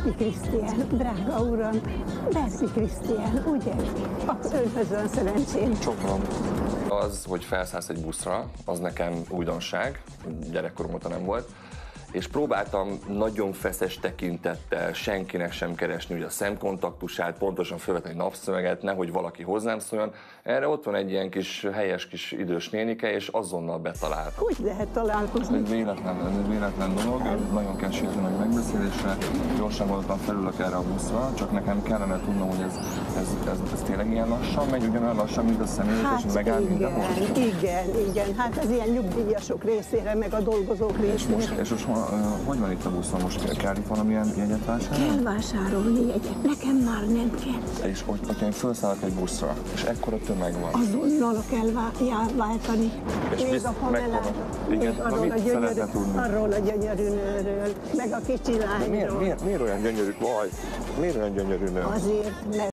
Berki Krisztián, drága uram, Berki Krisztián, ugye? Akkor önhöz van szerencsém. Csókolom. Az, hogy felszállsz egy buszra, az nekem újdonság, gyerekkorom óta nem volt, és próbáltam nagyon feszes tekintettel senkinek sem keresni ugye a szemkontaktusát, pontosan felvetni egy napszöveget, nehogy valaki hozzám szóljon. Erre ott van egy ilyen kis helyes kis idős nénike, és azonnal betalált. Hogy lehet találkozni? Ez véletlen dolog, nagyon kell sérteni nagy megbeszélésre, gyorsan voltam felülök erre a buszra, csak nekem kellene tudnom, hogy ez tényleg ilyen lassan megy, ugyanolyan lassan, mint a személyes, és megáll mindenhol. Igen, hát ez ilyen nyugdíjasok részére, meg a dolgozók részére. És most hogy van itt a buszon? Most kell itt valamilyen jegyet vásárolni? Kell vásárolni jegyet, nekem már nem kell. És hogyha én felszállok egy buszra, és ekkora tömeg van. Azonnal kell váltani. És még a Pamelára, még arról a gyönyörű nőről, meg a kicsi lányról. Miért olyan gyönyörű? Miért olyan gyönyörű nő? Azért, mert